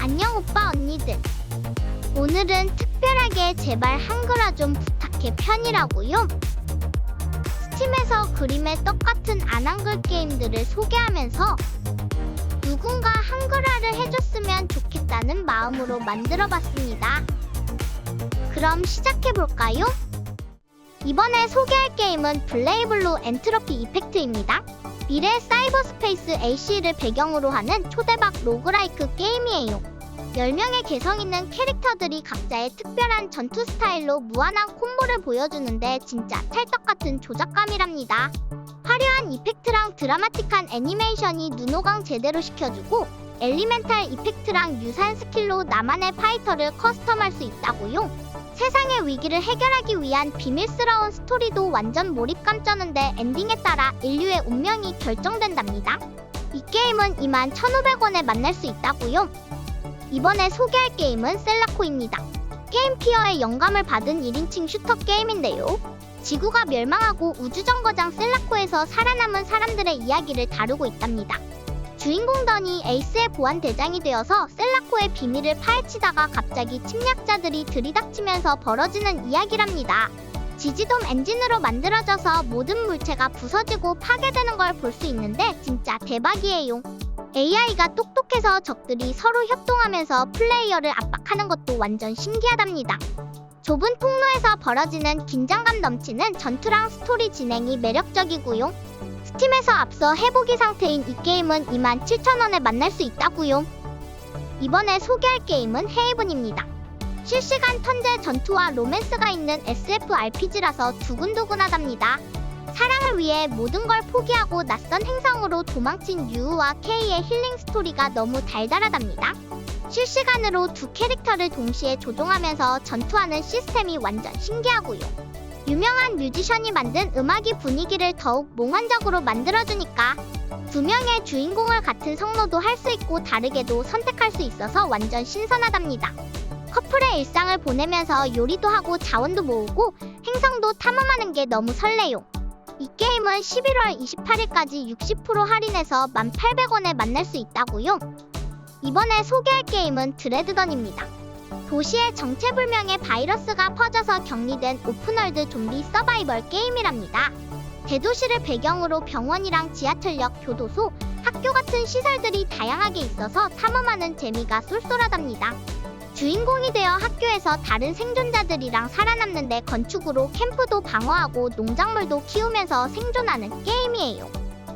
안녕 오빠 언니들. 오늘은 특별하게 제발 한글화 좀 부탁해 편이라고요. 스팀에서 그림의 떡같은 안한글 게임들을 소개하면서 누군가 한글화를 해줬으면 좋겠다는 마음으로 만들어봤습니다. 그럼 시작해볼까요? 이번에 소개할 게임은 블레이블루 엔트로피 이펙트입니다. 미래 사이버스페이스 AC를 배경으로 하는 초대박 로그라이크 게임이에요. 10명의 개성있는 캐릭터들이 각자의 특별한 전투 스타일로 무한한 콤보를 보여주는데 진짜 찰떡같은 조작감이랍니다. 화려한 이펙트랑 드라마틱한 애니메이션이 눈호강 제대로 시켜주고 엘리멘탈 이펙트랑 유사한 스킬로 나만의 파이터를 커스텀할 수 있다고요. 세상의 위기를 해결하기 위한 비밀스러운 스토리도 완전 몰입감 쩌는데 엔딩에 따라 인류의 운명이 결정된답니다. 이 게임은 21,500원에 만날 수 있다고요. 이번에 소개할 게임은 셀라코입니다. 게임피어의 영감을 받은 1인칭 슈터 게임인데요. 지구가 멸망하고 우주정거장 셀라코에서 살아남은 사람들의 이야기를 다루고 있답니다. 주인공 던이 에이스의 보안 대장이 되어서 셀라코의 비밀을 파헤치다가 갑자기 침략자들이 들이닥치면서 벌어지는 이야기랍니다. 지지돔 엔진으로 만들어져서 모든 물체가 부서지고 파괴되는 걸 볼 수 있는데 진짜 대박이에요. AI가 똑똑해서 적들이 서로 협동하면서 플레이어를 압박하는 것도 완전 신기하답니다. 좁은 통로에서 벌어지는 긴장감 넘치는 전투랑 스토리 진행이 매력적이고요. 스팀에서 앞서 해보기 상태인 이 게임은 27,000원에 만날 수 있다고요. 이번에 소개할 게임은 헤이븐입니다. 실시간 턴제 전투와 로맨스가 있는 SF RPG라서 두근두근하답니다. 사랑을 위해 모든 걸 포기하고 낯선 행성으로 도망친 유우와 케이의 힐링 스토리가 너무 달달하답니다. 실시간으로 두 캐릭터를 동시에 조종하면서 전투하는 시스템이 완전 신기하고요. 유명한 뮤지션이 만든 음악이 분위기를 더욱 몽환적으로 만들어주니까 두 명의 주인공을 같은 성로도 할 수 있고 다르게도 선택할 수 있어서 완전 신선하답니다. 커플의 일상을 보내면서 요리도 하고 자원도 모으고 행성도 탐험하는 게 너무 설레요. 이 게임은 11월 28일까지 60% 할인해서 1,800원에 만날 수 있다고요. 이번에 소개할 게임은 드레드던입니다. 도시에 정체불명의 바이러스가 퍼져서 격리된 오픈월드 좀비 서바이벌 게임이랍니다. 대도시를 배경으로 병원이랑 지하철역, 교도소, 학교 같은 시설들이 다양하게 있어서 탐험하는 재미가 쏠쏠하답니다. 주인공이 되어 학교에서 다른 생존자들이랑 살아남는데 건축으로 캠프도 방어하고 농작물도 키우면서 생존하는 게임이에요.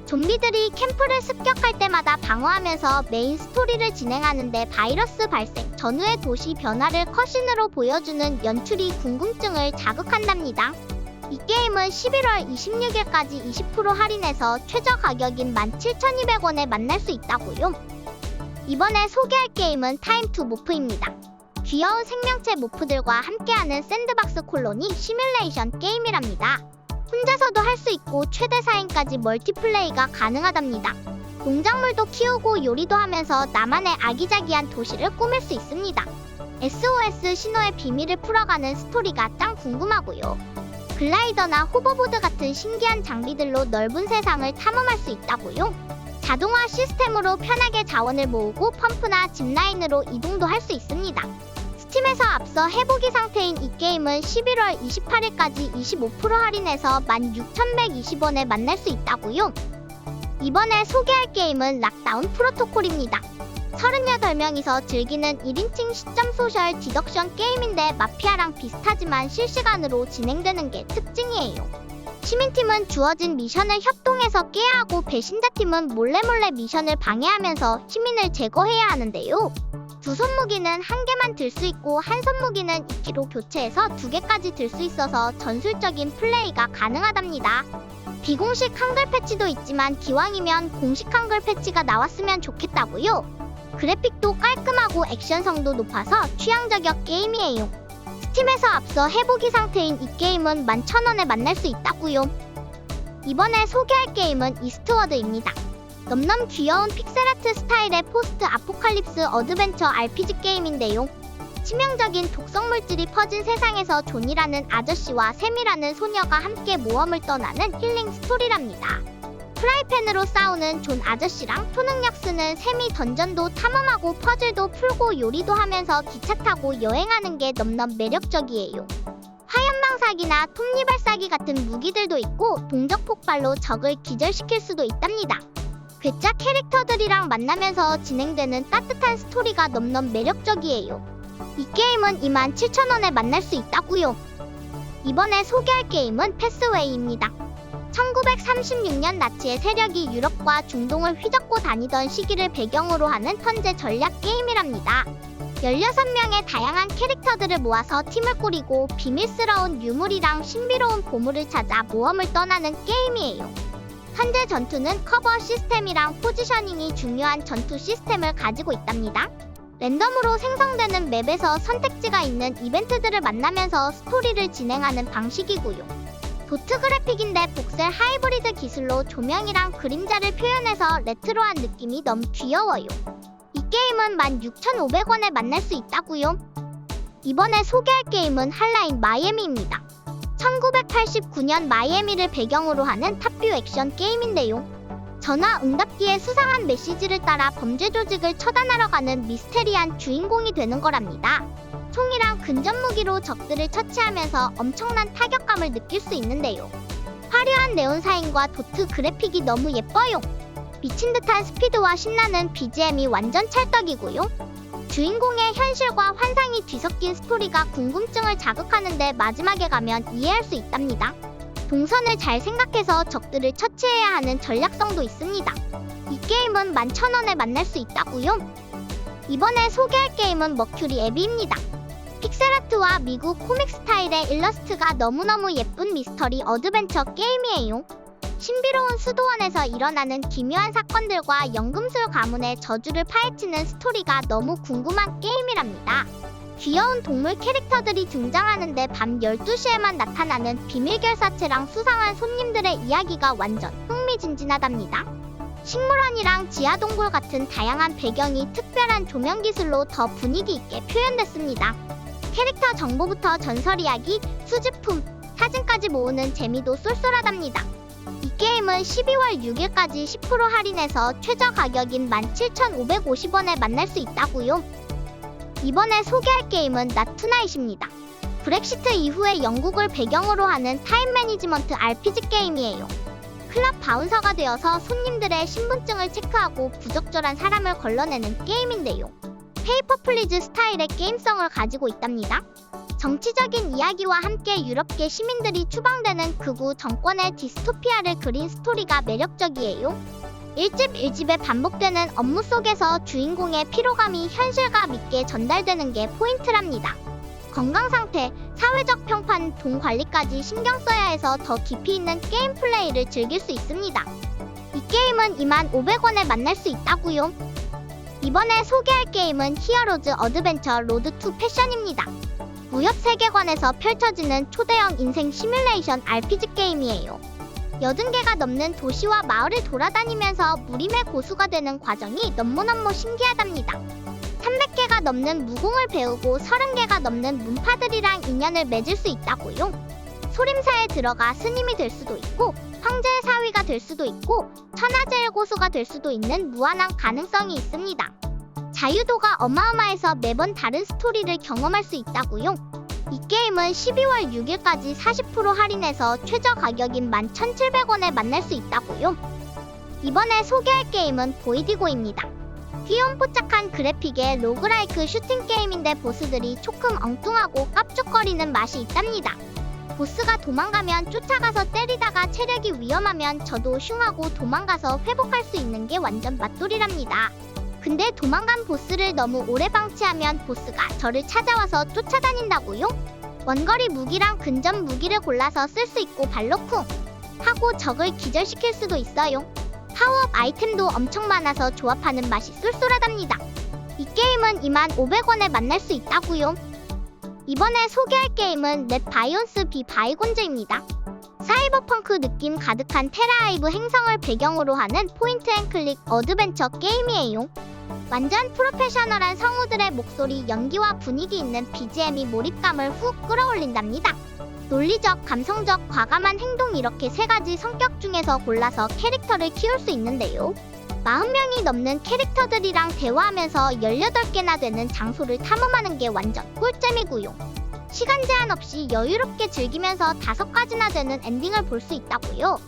좀비들이 캠프를 습격할 때마다 방어하면서 메인 스토리를 진행하는데 바이러스 발생 전후의 도시 변화를 컷신으로 보여주는 연출이 궁금증을 자극한답니다. 이 게임은 11월 26일까지 20% 할인해서 최저 가격인 17,200원에 만날 수 있다고요. 이번에 소개할 게임은 타임 투 모프입니다. 귀여운 생명체 모프들과 함께하는 샌드박스 콜로니 시뮬레이션 게임이랍니다. 혼자서도 할 수 있고 최대 4인까지 멀티플레이가 가능하답니다. 농작물도 키우고 요리도 하면서 나만의 아기자기한 도시를 꾸밀 수 있습니다. SOS 신호의 비밀을 풀어가는 스토리가 짱 궁금하고요. 글라이더나 호버보드 같은 신기한 장비들로 넓은 세상을 탐험할 수 있다고요. 자동화 시스템으로 편하게 자원을 모으고 펌프나 짚라인으로 이동도 할 수 있습니다. 스팀에서 앞서 해보기 상태인 이 게임은 11월 28일까지 25% 할인해서 16,120원에 만날 수 있다고요. 이번에 소개할 게임은 락다운 프로토콜입니다. 38명이서 즐기는 1인칭 시점 소셜 디덕션 게임인데 마피아랑 비슷하지만 실시간으로 진행되는 게 특징이에요. 시민팀은 주어진 미션을 협동해서 깨야 하고 배신자팀은 몰래몰래 미션을 방해하면서 시민을 제거해야 하는데요. 두 손무기는 한 개만 들 수 있고 한 손무기는 2기로 교체해서 2개까지 들 수 있어서 전술적인 플레이가 가능하답니다. 비공식 한글 패치도 있지만 기왕이면 공식 한글 패치가 나왔으면 좋겠다고요. 그래픽도 깔끔하고 액션성도 높아서 취향 저격 게임이에요. 스팀에서 앞서 해보기 상태인 이 게임은 11,000원에 만날 수 있다고요. 이번에 소개할 게임은 이스트워드입니다. 넘넘 귀여운 픽셀아트 스타일의 포스트 아포칼립스 어드벤처 RPG 게임인데요. 치명적인 독성 물질이 퍼진 세상에서 존이라는 아저씨와 샘이라는 소녀가 함께 모험을 떠나는 힐링 스토리랍니다. 프라이팬으로 싸우는 존 아저씨랑 초능력 쓰는 세미 던전도 탐험하고 퍼즐도 풀고 요리도 하면서 기차 타고 여행하는 게 넘넘 매력적이에요. 화염방사기나 톱니발사기 같은 무기들도 있고 동적 폭발로 적을 기절시킬 수도 있답니다. 괴짜 캐릭터들이랑 만나면서 진행되는 따뜻한 스토리가 넘넘 매력적이에요. 이 게임은 27,000원에 만날 수 있다고요. 이번에 소개할 게임은 패스웨이입니다. 1936년 나치의 세력이 유럽과 중동을 휘젓고 다니던 시기를 배경으로 하는 턴제 전략 게임이랍니다. 16명의 다양한 캐릭터들을 모아서 팀을 꾸리고 비밀스러운 유물이랑 신비로운 보물을 찾아 모험을 떠나는 게임이에요. 현재 전투는 커버 시스템이랑 포지셔닝이 중요한 전투 시스템을 가지고 있답니다. 랜덤으로 생성되는 맵에서 선택지가 있는 이벤트들을 만나면서 스토리를 진행하는 방식이고요. 도트 그래픽인데 복셀 하이브리드 기술로 조명이랑 그림자를 표현해서 레트로한 느낌이 너무 귀여워요. 이 게임은 16,500원에 만날 수 있다고요. 이번에 소개할 게임은 할라인 마이애미입니다. 1989년 마이애미를 배경으로 하는 탑뷰 액션 게임인데요. 전화 응답기에 수상한 메시지를 따라 범죄 조직을 처단하러 가는 미스테리한 주인공이 되는 거랍니다. 총이랑 근접 무기로 적들을 처치하면서 엄청난 타격감을 느낄 수 있는데요. 화려한 네온사인과 도트 그래픽이 너무 예뻐요. 미친 듯한 스피드와 신나는 BGM이 완전 찰떡이고요. 주인공의 현실과 환상이 뒤섞인 스토리가 궁금증을 자극하는데 마지막에 가면 이해할 수 있답니다. 동선을 잘 생각해서 적들을 처치해야 하는 전략성도 있습니다. 이 게임은 11,000원에 만날 수 있다고요. 이번에 소개할 게임은 머큐리 애비입니다. 픽셀아트와 미국 코믹 스타일의 일러스트가 너무너무 예쁜 미스터리 어드벤처 게임이에요. 신비로운 수도원에서 일어나는 기묘한 사건들과 연금술 가문의 저주를 파헤치는 스토리가 너무 궁금한 게임이랍니다. 귀여운 동물 캐릭터들이 등장하는데 밤 12시에만 나타나는 비밀결사체랑 수상한 손님들의 이야기가 완전 흥미진진하답니다. 식물원이랑 지하동굴 같은 다양한 배경이 특별한 조명기술로 더 분위기 있게 표현됐습니다. 캐릭터 정보부터 전설 이야기, 수집품, 사진까지 모으는 재미도 쏠쏠하답니다. 이 게임은 12월 6일까지 10% 할인해서 최저 가격인 17,550원에 만날 수 있다고요. 이번에 소개할 게임은 나투나잇입니다. 브렉시트 이후에 영국을 배경으로 하는 타임 매니지먼트 RPG 게임이에요. 클럽 바운서가 되어서 손님들의 신분증을 체크하고 부적절한 사람을 걸러내는 게임인데요. 페이퍼 플리즈 스타일의 게임성을 가지고 있답니다. 정치적인 이야기와 함께 유럽계 시민들이 추방되는 극우 정권의 디스토피아를 그린 스토리가 매력적이에요. 1집 1집에 반복되는 업무 속에서 주인공의 피로감이 현실감 있게 전달되는 게 포인트랍니다. 건강상태, 사회적 평판, 돈 관리까지 신경 써야 해서 더 깊이 있는 게임 플레이를 즐길 수 있습니다. 이 게임은 25,000원에 만날 수 있다고요. 이번에 소개할 게임은 히어로즈 어드벤처 로드 투 패션입니다. 무협 세계관에서 펼쳐지는 초대형 인생 시뮬레이션 RPG 게임이에요. 80개가 넘는 도시와 마을을 돌아다니면서 무림의 고수가 되는 과정이 너무너무 신기하답니다. 300개가 넘는 무공을 배우고 30개가 넘는 문파들이랑 인연을 맺을 수 있다고요. 소림사에 들어가 스님이 될 수도 있고 황제의 사위가 될 수도 있고 천하제일 고수가 될 수도 있는 무한한 가능성이 있습니다. 자유도가 어마어마해서 매번 다른 스토리를 경험할 수 있다고요. 이 게임은 12월 6일까지 40% 할인해서 최저 가격인 11,700원에 만날 수 있다고요. 이번에 소개할 게임은 보이디고입니다. 귀염뽀짝한 그래픽의 로그라이크 슈팅 게임인데 보스들이 조금 엉뚱하고 깝죽거리는 맛이 있답니다. 보스가 도망가면 쫓아가서 때리다가 체력이 위험하면 저도 슝하고 도망가서 회복할 수 있는 게 완전 맛돌이랍니다. 근데 도망간 보스를 너무 오래 방치하면 보스가 저를 찾아와서 쫓아다닌다고요? 원거리 무기랑 근접 무기를 골라서 쓸 수 있고 발로 쿵 하고 적을 기절시킬 수도 있어요. 파워업 아이템도 엄청 많아서 조합하는 맛이 쏠쏠하답니다. 이 게임은 25,000원에 만날 수 있다고요. 이번에 소개할 게임은 넷 바이온스 비 바이곤즈입니다. 사이버펑크 느낌 가득한 테라하이브 행성을 배경으로 하는 포인트 앤 클릭 어드벤처 게임이에요. 완전 프로페셔널한 성우들의 목소리, 연기와 분위기 있는 BGM이 몰입감을 훅 끌어올린답니다. 논리적, 감성적, 과감한 행동 이렇게 세 가지 성격 중에서 골라서 캐릭터를 키울 수 있는데요. 40명이 넘는 캐릭터들이랑 대화하면서 18개나 되는 장소를 탐험하는 게 완전 꿀잼이고요. 시간 제한 없이 여유롭게 즐기면서 5가지나 되는 엔딩을 볼 수 있다고요.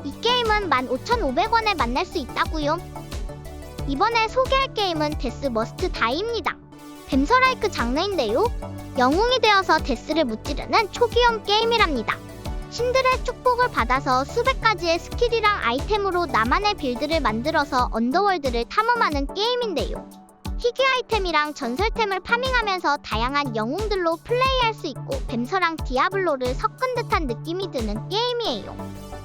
이 게임은 15,500원에 만날 수 있다고요. 이번에 소개할 게임은 데스 머스트 다이입니다. 뱀서라이크 장르인데요. 영웅이 되어서 데스를 무찌르는 초기형 게임이랍니다. 신들의 축복을 받아서 수백 가지의 스킬이랑 아이템으로 나만의 빌드를 만들어서 언더월드를 탐험하는 게임인데요. 희귀 아이템이랑 전설템을 파밍하면서 다양한 영웅들로 플레이할 수 있고 뱀서랑 디아블로를 섞은 듯한 느낌이 드는 게임이에요.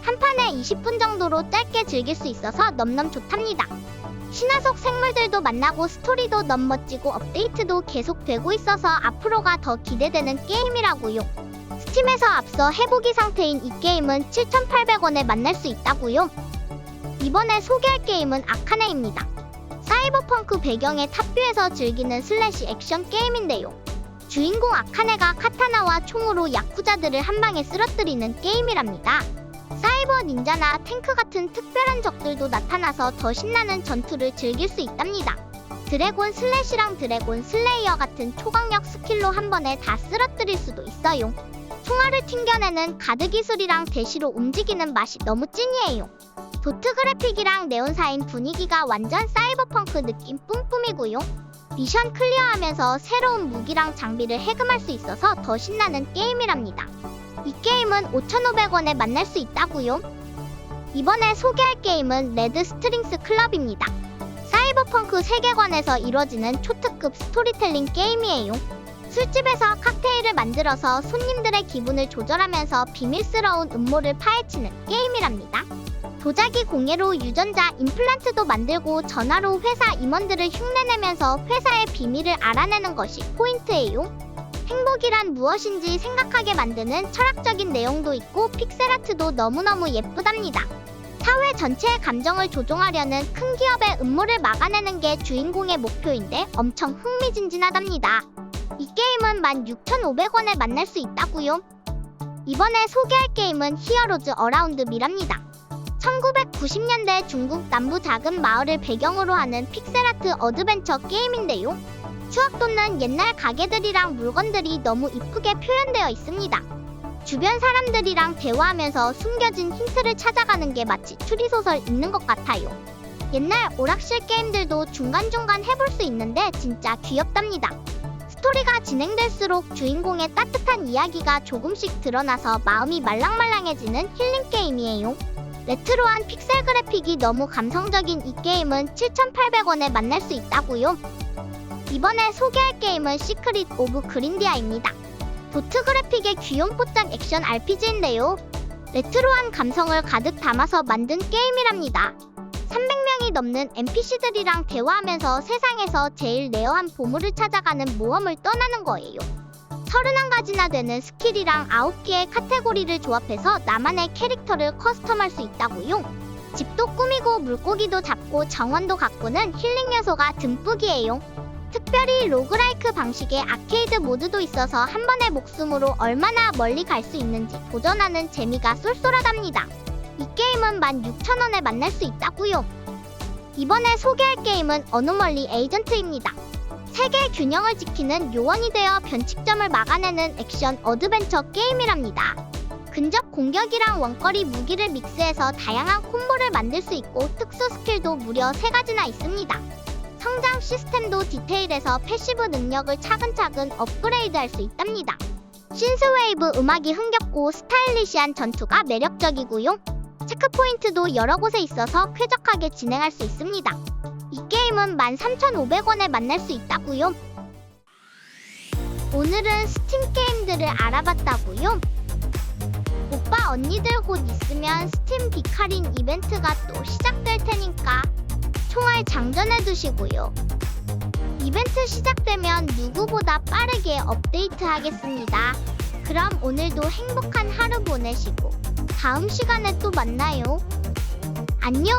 한 판에 20분 정도로 짧게 즐길 수 있어서 넘넘 좋답니다. 신화 속 생물들도 만나고 스토리도 너무 멋지고 업데이트도 계속되고 있어서 앞으로가 더 기대되는 게임이라고요. 스팀에서 앞서 해보기 상태인 이 게임은 7,800원에 만날 수 있다고요. 이번에 소개할 게임은 아카네입니다. 사이버펑크 배경의 탑뷰에서 즐기는 슬래시 액션 게임인데요. 주인공 아카네가 카타나와 총으로 야쿠자들을 한 방에 쓰러뜨리는 게임이랍니다. 사이버 닌자나 탱크 같은 특별한 적들도 나타나서 더 신나는 전투를 즐길 수 있답니다. 드래곤 슬래시랑 드래곤 슬레이어 같은 초강력 스킬로 한 번에 다 쓰러뜨릴 수도 있어요. 총알을 튕겨내는 가드 기술이랑 대시로 움직이는 맛이 너무 찐이에요. 도트 그래픽이랑 네온사인 분위기가 완전 사이버펑크 느낌 뿜뿜이고요. 미션 클리어하면서 새로운 무기랑 장비를 해금할 수 있어서 더 신나는 게임이랍니다. 이 게임은 5,500원에 만날 수 있다고요. 이번에 소개할 게임은 레드 스트링스 클럽입니다. 사이버펑크 세계관에서 이루어지는 초특급 스토리텔링 게임이에요. 술집에서 칵테일을 만들어서 손님들의 기분을 조절하면서 비밀스러운 음모를 파헤치는 게임이랍니다. 도자기 공예로 유전자 임플란트도 만들고 전화로 회사 임원들을 흉내내면서 회사의 비밀을 알아내는 것이 포인트예요. 행복이란 무엇인지 생각하게 만드는 철학적인 내용도 있고 픽셀아트도 너무너무 예쁘답니다. 사회 전체의 감정을 조종하려는 큰 기업의 음모를 막아내는 게 주인공의 목표인데 엄청 흥미진진하답니다. 이 게임은 16,500원에 만날 수 있다고요. 이번에 소개할 게임은 히어로즈 어라운드 미랍니다. 1990년대 중국 남부 작은 마을을 배경으로 하는 픽셀아트 어드벤처 게임인데요. 추억 돋는 옛날 가게들이랑 물건들이 너무 이쁘게 표현되어 있습니다. 주변 사람들이랑 대화하면서 숨겨진 힌트를 찾아가는 게 마치 추리소설 읽는 것 같아요. 옛날 오락실 게임들도 중간중간 해볼 수 있는데 진짜 귀엽답니다. 스토리가 진행될수록 주인공의 따뜻한 이야기가 조금씩 드러나서 마음이 말랑말랑해지는 힐링 게임이에요. 레트로한 픽셀 그래픽이 너무 감성적인 이 게임은 7,800원에 만날 수 있다고요. 이번에 소개할 게임은 시크릿 오브 그린디아입니다. 도트 그래픽의 귀염뽀짝 액션 RPG인데요. 레트로한 감성을 가득 담아서 만든 게임이랍니다. 300명이 넘는 NPC들이랑 대화하면서 세상에서 제일 레어한 보물을 찾아가는 모험을 떠나는 거예요. 31가지나 되는 스킬이랑 9개의 카테고리를 조합해서 나만의 캐릭터를 커스텀할 수 있다고요. 집도 꾸미고 물고기도 잡고 정원도 가꾸는 힐링 요소가 듬뿍이에요. 특별히 로그라이크 방식의 아케이드 모드도 있어서 한 번의 목숨으로 얼마나 멀리 갈 수 있는지 도전하는 재미가 쏠쏠하답니다. 이 게임은 16,000원에 만날 수 있다고요. 이번에 소개할 게임은 어노멀리 에이전트입니다. 세계의 균형을 지키는 요원이 되어 변칙점을 막아내는 액션 어드벤처 게임이랍니다. 근접 공격이랑 원거리 무기를 믹스해서 다양한 콤보를 만들 수 있고 특수 스킬도 무려 3가지나 있습니다. 성장 시스템도 디테일해서 패시브 능력을 차근차근 업그레이드할 수 있답니다. 신스웨이브 음악이 흥겹고 스타일리시한 전투가 매력적이고요. 체크포인트도 여러 곳에 있어서 쾌적하게 진행할 수 있습니다. 이 게임은 13,500원에 만날 수 있다고요. 오늘은 스팀 게임들을 알아봤다고요. 오빠 언니들 곧 있으면 스팀 비카린 이벤트가 또 시작될 테니까 총알 장전해 두시고요. 이벤트 시작되면 누구보다 빠르게 업데이트 하겠습니다. 그럼 오늘도 행복한 하루 보내시고 다음 시간에 또 만나요. 안녕!